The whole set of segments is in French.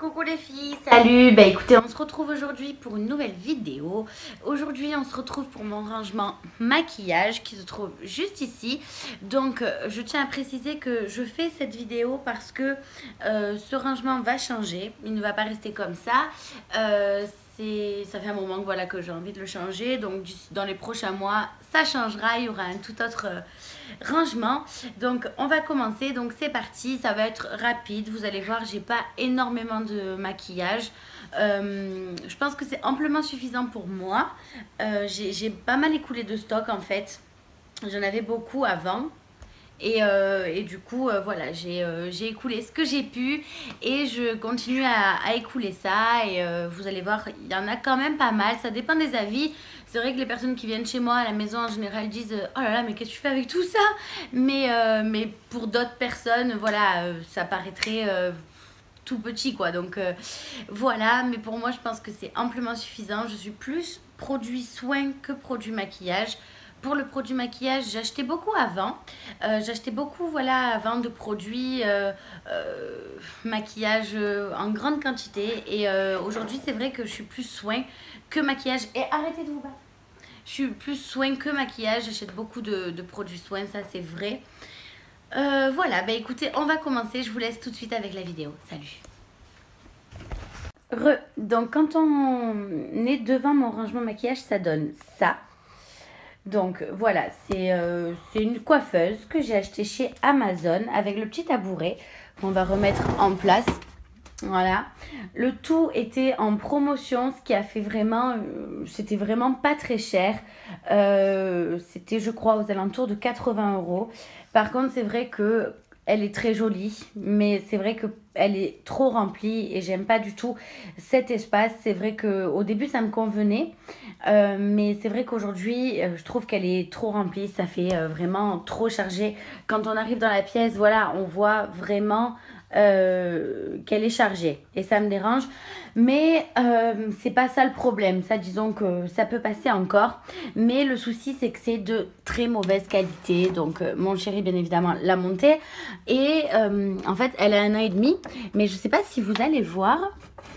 Coucou les filles, salut. Bah écoutez, on se retrouve aujourd'hui pour une nouvelle vidéo. Aujourd'hui on se retrouve pour mon rangement maquillage qui se trouve juste ici. Donc je tiens à préciser que je fais cette vidéo parce que ce rangement va changer. Il ne va pas rester comme ça. Ça fait un moment que, voilà, que j'ai envie de le changer. Donc dans les prochains mois ça changera, il y aura un tout autre rangement. Donc on va commencer, donc c'est parti, ça va être rapide. Vous allez voir, j'ai pas énormément de maquillage. Je pense que c'est amplement suffisant pour moi. J'ai pas mal écoulé de stock en fait. J'en avais beaucoup avant. Et du coup, voilà, j'ai écoulé ce que j'ai pu et je continue à écouler ça. Et vous allez voir, il y en a quand même pas mal. Ça dépend des avis. C'est vrai que les personnes qui viennent chez moi à la maison en général disent oh là là, mais qu'est-ce que tu fais avec tout ça? Mais pour d'autres personnes, voilà, ça paraîtrait tout petit quoi. Donc voilà, mais pour moi, je pense que c'est amplement suffisant. Je suis plus produit soin que produit maquillage. Pour le produit maquillage, j'achetais beaucoup avant. J'achetais beaucoup, voilà, avant de produits maquillage en grande quantité. Et aujourd'hui, c'est vrai que je suis plus soin que maquillage. Et arrêtez de vous battre. Je suis plus soin que maquillage. J'achète beaucoup de produits soins, ça c'est vrai. Voilà, bah écoutez, on va commencer. Je vous laisse tout de suite avec la vidéo. Salut. Donc quand on est devant mon rangement maquillage, ça donne ça. Donc voilà, c'est une coiffeuse que j'ai achetée chez Amazon avec le petit tabouret qu'on va remettre en place. Voilà, le tout était en promotion, ce qui a fait vraiment, c'était vraiment pas très cher. C'était, je crois, aux alentours de 80 €. Par contre, c'est vrai que elle est très jolie, mais c'est vrai qu'elle est trop remplie et j'aime pas du tout cet espace. C'est vrai qu'au début, ça me convenait, mais c'est vrai qu'aujourd'hui, je trouve qu'elle est trop remplie. Ça fait vraiment trop chargé. Quand on arrive dans la pièce, voilà, on voit vraiment qu'elle est chargée et ça me dérange, mais c'est pas ça le problème. Ça, disons que ça peut passer encore, mais le souci c'est que c'est de très mauvaise qualité. Donc mon chéri bien évidemment l'a montée et en fait elle a 1 an et demi, mais je sais pas si vous allez voir,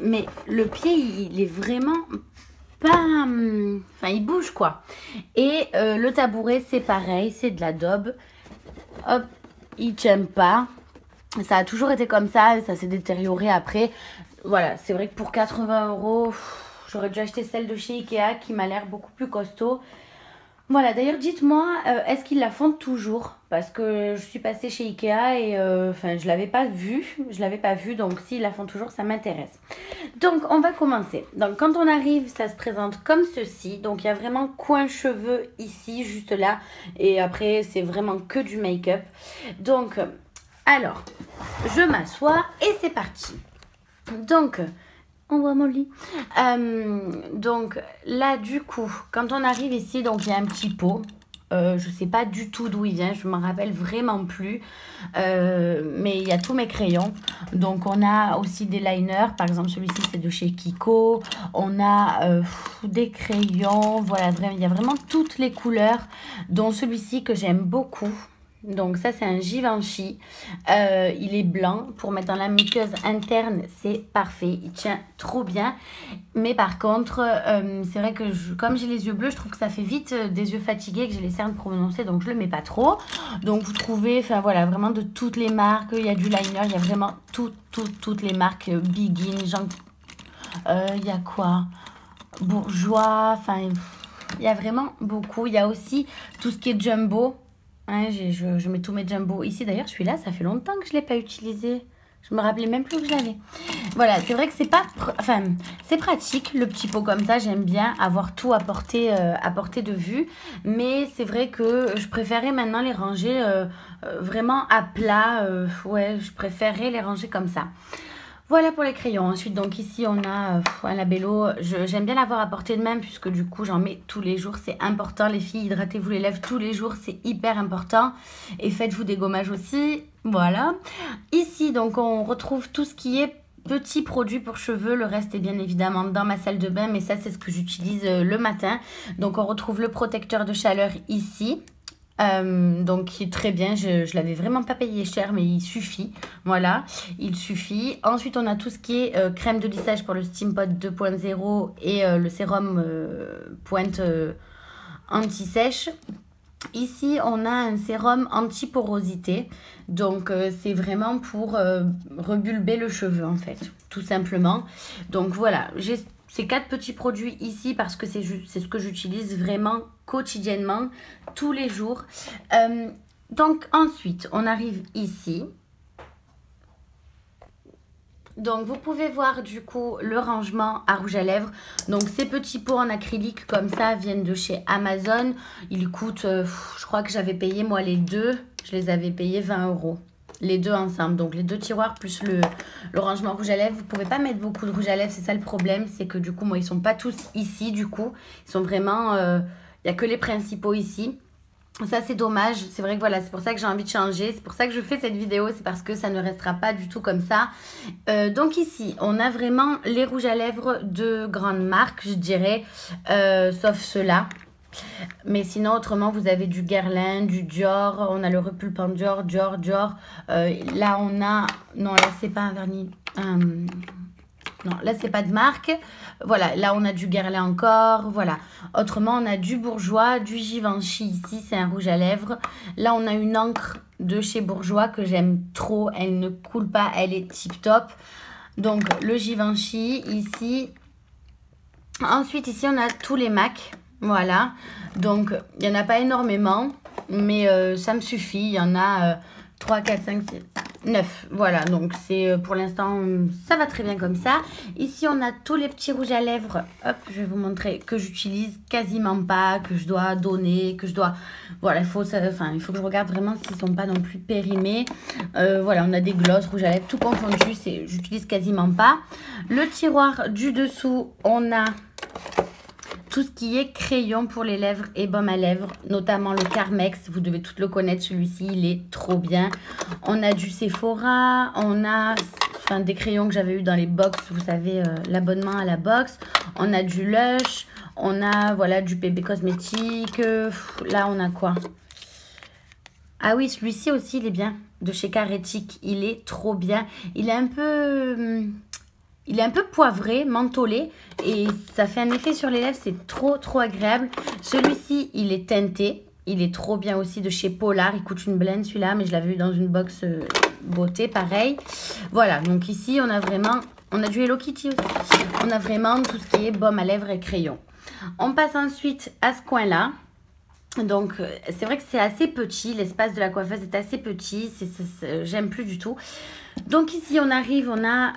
mais le pied il est vraiment pas, enfin il bouge quoi. Et le tabouret c'est pareil, c'est de la daube, hop, il tient pas. Ça a toujours été comme ça, ça s'est détérioré après. Voilà, c'est vrai que pour 80 €, j'aurais dû acheter celle de chez Ikea qui m'a l'air beaucoup plus costaud. Voilà, d'ailleurs dites-moi, est-ce qu'ils la font toujours? Parce que je suis passée chez Ikea et enfin je l'avais pas vue, donc s'ils la font toujours, ça m'intéresse. Donc on va commencer. Donc quand on arrive, ça se présente comme ceci. Donc il y a vraiment coin cheveux ici, juste là, et après c'est vraiment que du make-up. Donc alors, je m'assois et c'est parti. Donc, on voit mon lit. Donc là, du coup, quand on arrive ici, donc il y a un petit pot. Je sais pas du tout d'où il vient, je m'en rappelle vraiment plus. Mais il y a tous mes crayons. Donc on a aussi des liners. Par exemple, celui-ci, c'est de chez Kiko. On a des crayons. Voilà, il y a vraiment toutes les couleurs, dont celui-ci que j'aime beaucoup. Donc ça c'est un Givenchy, il est blanc, pour mettre dans la muqueuse interne c'est parfait, il tient trop bien. Mais par contre c'est vrai que comme j'ai les yeux bleus, je trouve que ça fait vite des yeux fatigués, que j'ai les cernes prononcées, donc je le mets pas trop. Donc vous trouvez, enfin voilà, vraiment de toutes les marques, il y a du liner, il y a vraiment toutes les marques, Begin, il y a quoi, Bourjois, enfin il y a vraiment beaucoup. Il y a aussi tout ce qui est Jumbo. Ouais, je mets tous mes Jumbo ici. D'ailleurs, celui-là, ça fait longtemps que je ne l'ai pas utilisé. Je me rappelais même plus que je l'avais. Voilà, c'est vrai que c'est pas... Enfin, c'est pratique, le petit pot comme ça. J'aime bien avoir tout à portée de vue. Mais c'est vrai que je préférais maintenant les ranger vraiment à plat. Ouais, je préférerais les ranger comme ça. Voilà pour les crayons. Ensuite, donc ici, on a un labello. J'aime bien l'avoir à portée de main puisque du coup, j'en mets tous les jours. C'est important, les filles. Hydratez-vous les lèvres tous les jours. C'est hyper important. Et faites-vous des gommages aussi. Voilà. Ici, donc, on retrouve tout ce qui est petits produits pour cheveux. Le reste est bien évidemment dans ma salle de bain. Mais ça, c'est ce que j'utilise le matin. Donc, on retrouve le protecteur de chaleur ici. Donc qui est très bien, je l'avais vraiment pas payé cher mais il suffit, voilà, il suffit. Ensuite on a tout ce qui est crème de lissage pour le Steampot 2.0 et le sérum pointe anti-sèche. Ici on a un sérum anti-porosité, donc c'est vraiment pour rebulber le cheveu en fait, tout simplement. Donc voilà, j'ai ces 4 petits produits ici parce que c'est ce que j'utilise vraiment quotidiennement, tous les jours. Donc ensuite, on arrive ici. Donc vous pouvez voir du coup le rangement à rouge à lèvres. Donc ces petits pots en acrylique comme ça viennent de chez Amazon. Ils coûtent, je crois que j'avais payé moi les deux, je les avais payés 20 €. Les deux ensemble, donc les 2 tiroirs plus le rangement rouge à lèvres. Vous pouvez pas mettre beaucoup de rouge à lèvres, c'est ça le problème. C'est que du coup, moi, ils sont pas tous ici du coup. Ils sont vraiment, il n'y a que les principaux ici. Ça, c'est dommage. C'est vrai que voilà, c'est pour ça que j'ai envie de changer. C'est pour ça que je fais cette vidéo. C'est parce que ça ne restera pas du tout comme ça. Donc ici, on a vraiment les rouges à lèvres de grande marque, je dirais. Sauf ceux-là. Mais sinon, autrement, vous avez du Guerlain, du Dior. On a le repulpant Dior. Là, on a... Non, là, c'est pas un vernis... Non, là, c'est pas de marque. Voilà, là, on a du Guerlain encore. Voilà. Autrement, on a du Bourjois, du Givenchy ici. C'est un rouge à lèvres. Là, on a une encre de chez Bourjois que j'aime trop. Elle ne coule pas. Elle est tip top. Donc, le Givenchy ici. Ensuite, ici, on a tous les MAC. Voilà, donc il n'y en a pas énormément, mais ça me suffit. Il y en a 3, 4, 5, 6, 9. Voilà, donc c'est pour l'instant, ça va très bien comme ça. Ici, on a tous les petits rouges à lèvres. Hop, je vais vous montrer que j'utilise quasiment pas, que je dois donner, que je dois... Voilà, il faut que je regarde vraiment s'ils ne sont pas non plus périmés. Voilà, on a des glosses, rouges à lèvres, tout confondu. J'utilise quasiment pas. Le tiroir du dessous, on a... tout ce qui est crayon pour les lèvres et baume à lèvres, notamment le Carmex, vous devez tout le connaître, celui-ci, il est trop bien. On a du Sephora, on a des crayons que j'avais eu dans les box, vous savez, l'abonnement à la box. On a du Lush, on a voilà du bébé cosmétique, là on a quoi? Ah oui, celui-ci aussi, il est bien, de chez Caretic, il est trop bien. Il est un peu... il est un peu poivré, mentholé et ça fait un effet sur les lèvres, c'est trop agréable. Celui-ci, il est teinté, il est trop bien aussi de chez Polar. Il coûte une blinde celui-là, mais je l'avais eu dans une box beauté, pareil. Voilà, donc ici, on a vraiment, on a du Hello Kitty aussi. On a vraiment tout ce qui est baume à lèvres et crayon. On passe ensuite à ce coin-là. Donc, c'est vrai que c'est assez petit, l'espace de la coiffeuse est assez petit, j'aime plus du tout. Donc ici, on arrive, on a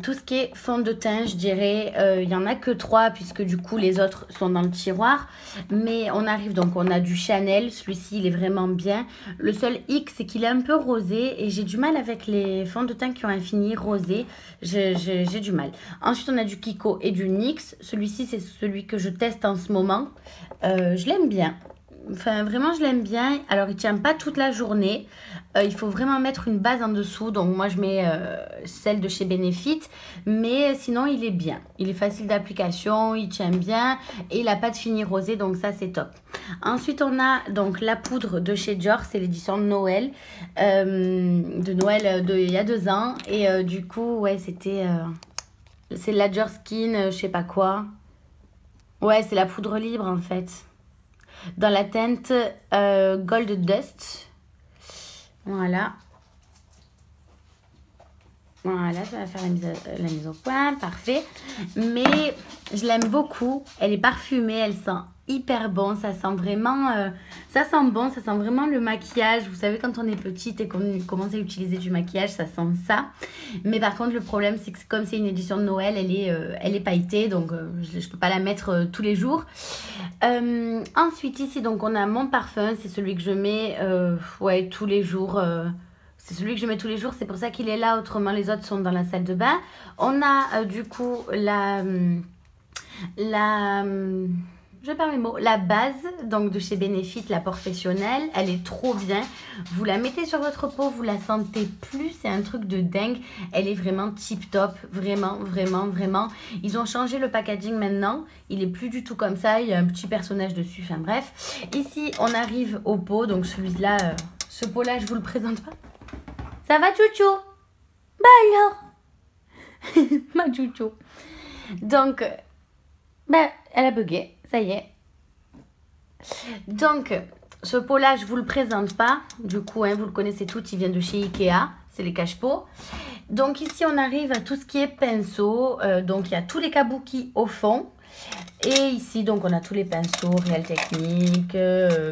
tout ce qui est fond de teint, je dirais. Il n'y en a que 3 puisque du coup, les autres sont dans le tiroir. Mais on arrive, donc on a du Chanel, celui-ci, il est vraiment bien. Le seul hic, c'est qu'il est un peu rosé et j'ai du mal avec les fonds de teint qui ont un fini rosé. J'ai du mal. Ensuite, on a du Kiko et du NYX. Celui-ci, c'est celui que je teste en ce moment. Je l'aime bien. Enfin, vraiment, je l'aime bien. Alors, il tient pas toute la journée. Il faut vraiment mettre une base en dessous. Donc, moi, je mets celle de chez Benefit. Mais sinon, il est bien. Il est facile d'application. Il tient bien. Et il n'a pas de fini rosé. Donc, ça, c'est top. Ensuite, on a donc la poudre de chez Dior. C'est l'édition de Noël. De Noël il y a 2 ans. Et du coup, ouais, c'était... c'est la Dior Skin, je sais pas quoi. Ouais, c'est la poudre libre, en fait. Dans la teinte Gold Dust. Voilà. Voilà, ça va faire la mise au point. Parfait. Mais je l'aime beaucoup. Elle est parfumée. Elle sent hyper bon. Ça sent vraiment... ça sent bon. Ça sent vraiment le maquillage. Vous savez, quand on est petite et qu'on commence à utiliser du maquillage, ça sent ça. Mais par contre, le problème, c'est que comme c'est une édition de Noël, elle est pailletée. Donc, je ne peux pas la mettre tous les jours. Ensuite, ici, donc, on a mon parfum. C'est celui que je mets ouais, tous les jours. C'est celui que je mets tous les jours. C'est pour ça qu'il est là. Autrement, les autres sont dans la salle de bain. On a du coup je perds mes mots. La base, donc de chez Benefit, la professionnelle, elle est trop bien. Vous la mettez sur votre peau, vous la sentez plus, c'est un truc de dingue. Elle est vraiment tip top, vraiment, vraiment, vraiment. Ils ont changé le packaging maintenant. Il est plus du tout comme ça, il y a un petit personnage dessus, enfin bref. Ici, on arrive au pot, donc celui-là, ce pot-là, je vous le présente pas. Ça va, chouchou? Bah alors ma chouchou. Donc, bah, elle a bugué, ça y est. Donc, ce pot-là, je vous le présente pas. Du coup, hein, vous le connaissez tous, il vient de chez Ikea. C'est les cache-pots. Donc, ici, on arrive à tout ce qui est pinceau. Donc, il y a tous les kabuki au fond. Et ici, donc, on a tous les pinceaux, Real Technique,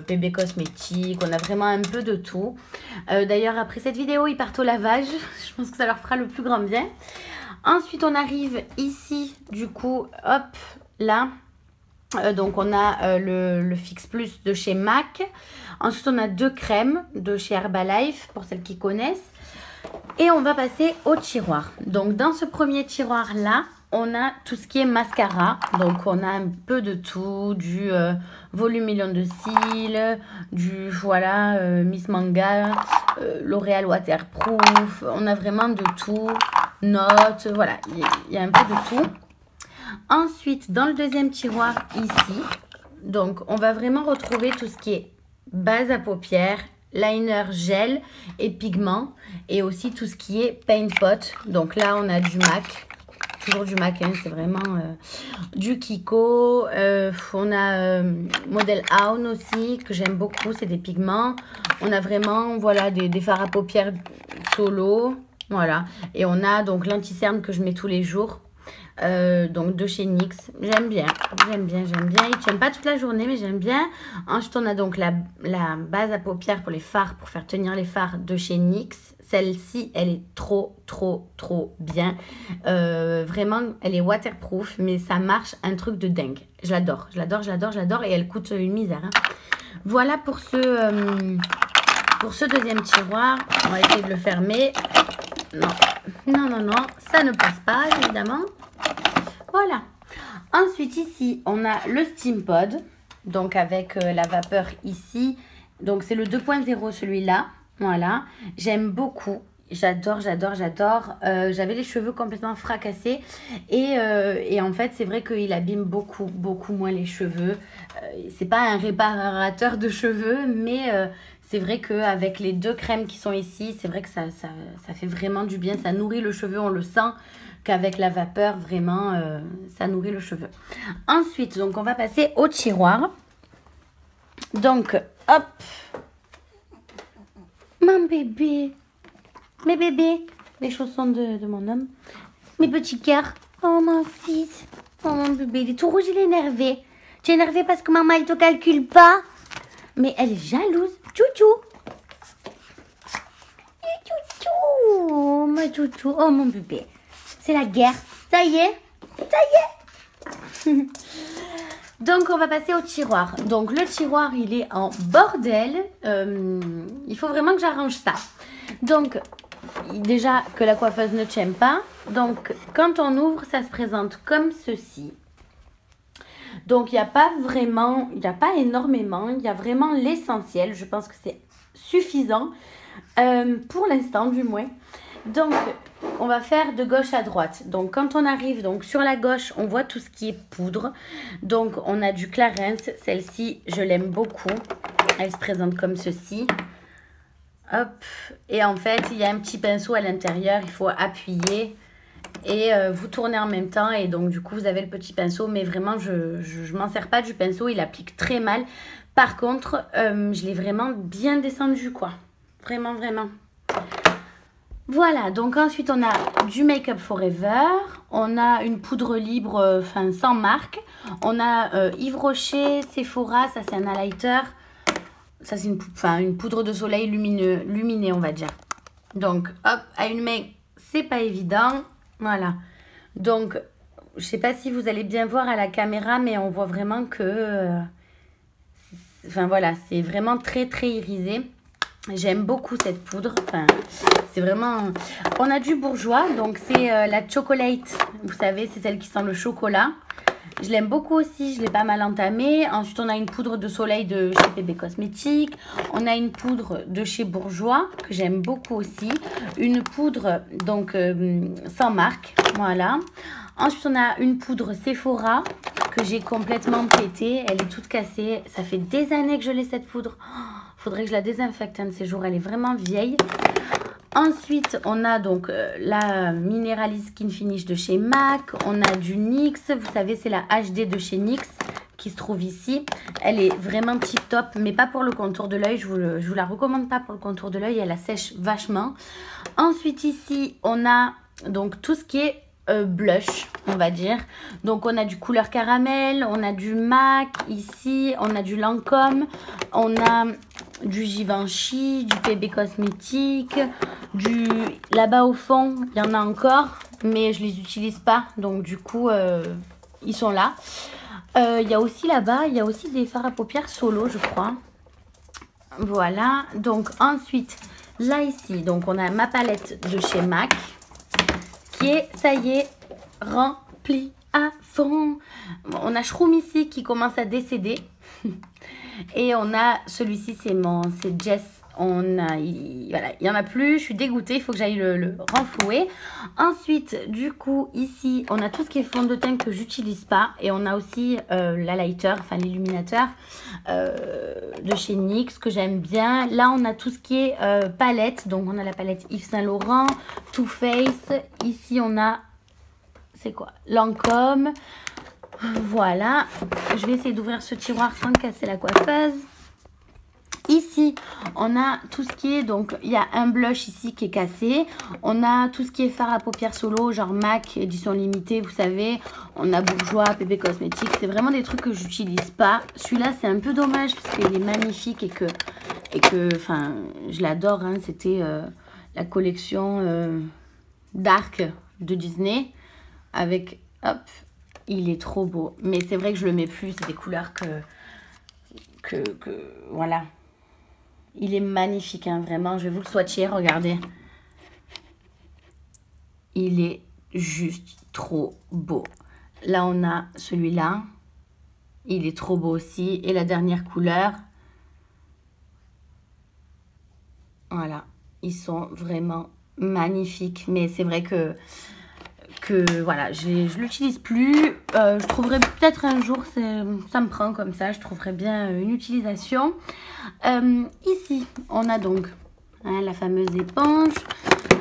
PB Cosmétique. On a vraiment un peu de tout. D'ailleurs, après cette vidéo, ils partent au lavage. Je pense que ça leur fera le plus grand bien. Ensuite, on arrive ici, du coup, hop, là. Donc, on a le Fix Plus de chez MAC. Ensuite, on a 2 crèmes de chez Herbalife, pour celles qui connaissent. Et on va passer au tiroir. Donc, dans ce premier tiroir-là, on a tout ce qui est mascara. Donc, on a un peu de tout, du Volumion de cils, du, voilà, Miss Manga, L'Oréal Waterproof. On a vraiment de tout. Notes, voilà, il y a un peu de tout. Ensuite, dans le deuxième tiroir, ici, donc, on va vraiment retrouver tout ce qui est base à paupières, liner, gel et pigments. Et aussi tout ce qui est paint pot. Donc là, on a du MAC. Toujours du MAC, hein, c'est vraiment du Kiko. On a Model Aun aussi, que j'aime beaucoup. C'est des pigments. On a vraiment, voilà, des fards à paupières solo. Voilà. Et on a donc l'anti-cerne que je mets tous les jours. Donc de chez NYX. J'aime bien. J'aime bien, j'aime bien. Il ne tient pas toute la journée, mais j'aime bien. Ensuite, on a donc la base à paupières pour les fards, pour faire tenir les fards de chez NYX. Celle-ci, elle est trop, trop, trop bien. Vraiment, elle est waterproof, mais ça marche un truc de dingue. Je l'adore, je l'adore, je l'adore, je l'adore. Et elle coûte une misère. Hein. Voilà pour ce deuxième tiroir. On va essayer de le fermer. Non, non, non, non, ça ne passe pas, évidemment. Voilà. Ensuite, ici, on a le Steam Pod. Donc, avec la vapeur ici. Donc, c'est le 2.0, celui-là. Voilà. J'aime beaucoup. J'adore, j'adore, j'adore. J'avais les cheveux complètement fracassés. Et en fait, c'est vrai qu'il abîme beaucoup, beaucoup moins les cheveux. C'est pas un réparateur de cheveux, mais... c'est vrai qu'avec les 2 crèmes qui sont ici, c'est vrai que ça fait vraiment du bien. Ça nourrit le cheveu, on le sent qu'avec la vapeur, vraiment, ça nourrit le cheveu. Ensuite, donc on va passer au tiroir. Donc, hop. Mon bébé. Mes bébés. Les chaussons de mon homme. Mes petits cœurs. Oh, mon fils. Oh, mon bébé. Il est tout rouge, il est énervé. Tu es énervé parce que maman, elle te calcule pas. Mais elle est jalouse. Chouchou. Chouchou. Ma chouchou. Oh, mon bébé. C'est la guerre. Ça y est. Ça y est. Donc, on va passer au tiroir. Donc, le tiroir, il est en bordel. Il faut vraiment que j'arrange ça. Donc, déjà que la coiffeuse ne tienne pas. Donc, quand on ouvre, ça se présente comme ceci. Donc, il n'y a pas vraiment, il n'y a pas énormément. Il y a vraiment l'essentiel. Je pense que c'est suffisant. Pour l'instant, du moins. Donc, on va faire de gauche à droite. Donc, quand on arrive donc sur la gauche, on voit tout ce qui est poudre. Donc, on a du Clarins. Celle-ci, je l'aime beaucoup. Elle se présente comme ceci. Hop. Et en fait, il y a un petit pinceau à l'intérieur. Il faut appuyer et vous tournez en même temps. Et donc, du coup, vous avez le petit pinceau. Mais vraiment, je ne m'en sers pas du pinceau. Il applique très mal. Par contre, je l'ai vraiment bien descendu, quoi. Vraiment, vraiment. Voilà, donc ensuite on a du Make Up For-Ever, on a une poudre libre, enfin sans marque, on a Yves Rocher, Sephora, ça c'est un highlighter, ça c'est une poudre de soleil luminée on va dire. Donc hop, à une main c'est pas évident, voilà. Donc je sais pas si vous allez bien voir à la caméra mais on voit vraiment que, enfin voilà, c'est vraiment très très irisé. J'aime beaucoup cette poudre, enfin, c'est vraiment... On a du Bourjois, donc c'est la Chocolate, vous savez, c'est celle qui sent le chocolat. Je l'aime beaucoup aussi, je l'ai pas mal entamé. Ensuite, on a une poudre de soleil de chez PB Cosmétiques. On a une poudre de chez Bourjois, que j'aime beaucoup aussi. Une poudre, donc, sans marque, voilà. Ensuite, on a une poudre Sephora, que j'ai complètement pétée. Elle est toute cassée. Ça fait des années que je l'ai, cette poudre. Faudrait que je la désinfecte un de ces jours, elle est vraiment vieille. Ensuite, on a donc la Mineralise Skin Finish de chez MAC. On a du NYX. Vous savez, c'est la HD de chez NYX qui se trouve ici. Elle est vraiment tip top, mais pas pour le contour de l'œil. Je vous la recommande pas pour le contour de l'œil. Elle la sèche vachement. Ensuite, ici, on a donc tout ce qui est blush, on va dire. Donc, on a du couleur caramel. On a du MAC ici. On a du Lancôme. On a du Givenchy, du PB Cosmétiques, là-bas au fond, il y en a encore, mais je les utilise pas, donc du coup, ils sont là. Il y a aussi là-bas, il y a aussi des fards à paupières solo, je crois. Voilà, donc ensuite, là ici, donc on a ma palette de chez MAC, qui est, ça y est, remplie à fond. On a Shroom ici qui commence à décéder. Et on a celui-ci, c'est Jess. Voilà, il n'y en a plus. Je suis dégoûtée. Il faut que j'aille le renflouer. Ensuite, du coup, ici, on a tout ce qui est fond de teint que j'utilise pas. Et on a aussi l'highlighter, enfin l'illuminateur de chez NYX que j'aime bien. Là, on a tout ce qui est palette. Donc, on a la palette Yves Saint Laurent, Too Faced. Ici, on a, c'est quoi? Lancôme. Voilà, je vais essayer d'ouvrir ce tiroir sans casser la coiffeuse. Ici, on a tout ce qui est, donc il y a un blush ici qui est cassé. On a tout ce qui est fard à paupières solo, genre MAC, édition limitée, vous savez. On a Bourjois, PB Cosmétiques, c'est vraiment des trucs que j'utilise pas. Celui-là, c'est un peu dommage parce qu'il est magnifique et que enfin, je l'adore, hein. C'était la collection Dark de Disney avec, hop, il est trop beau. Mais c'est vrai que je le mets plus. C'est des couleurs que voilà. Il est magnifique, hein, vraiment. Je vais vous le swatcher, regardez. Il est juste trop beau. Là, on a celui-là. Il est trop beau aussi. Et la dernière couleur. Voilà. Ils sont vraiment magnifiques. Mais c'est vrai que voilà, je l'utilise plus. Je trouverai peut-être un jour, ça me prend comme ça, je trouverai bien une utilisation. Ici, on a donc la fameuse éponge,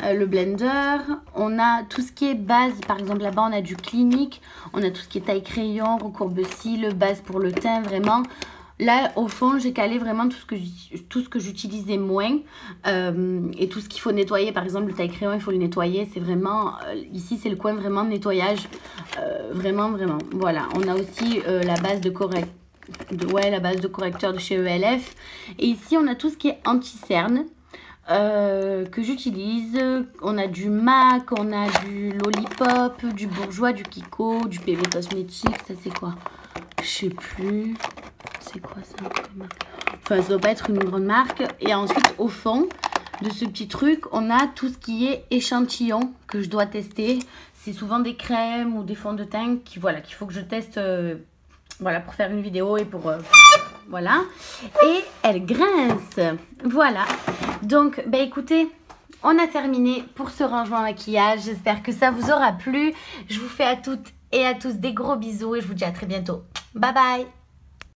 le blender. On a tout ce qui est base, par exemple là-bas on a du Clinique. On a tout ce qui est taille crayon, recourbe-cils, base pour le teint, vraiment. Là, au fond, j'ai calé vraiment tout ce que j'utilisais moins et tout ce qu'il faut nettoyer. Par exemple, le taille-crayon, il faut le nettoyer. C'est vraiment, ici, c'est le coin vraiment de nettoyage. Vraiment, vraiment. Voilà, on a aussi la base de correcteur de chez ELF. Et ici, on a tout ce qui est anti-cerne que j'utilise. On a du MAC, on a du Lollipop, du Bourjois, du Kiko, du PB Cosmétiques. Ça, c'est quoi? Je sais plus. C'est quoi ça? Enfin, ça doit pas être une grande marque. Et ensuite, au fond de ce petit truc, on a tout ce qui est échantillon que je dois tester. C'est souvent des crèmes ou des fonds de teint qu'il faut que je teste voilà, pour faire une vidéo et pour voilà. Et elle grince. Voilà. Donc, bah écoutez, on a terminé pour ce rangement maquillage. J'espère que ça vous aura plu. Je vous fais à toutes et à tous des gros bisous et je vous dis à très bientôt. Bye bye.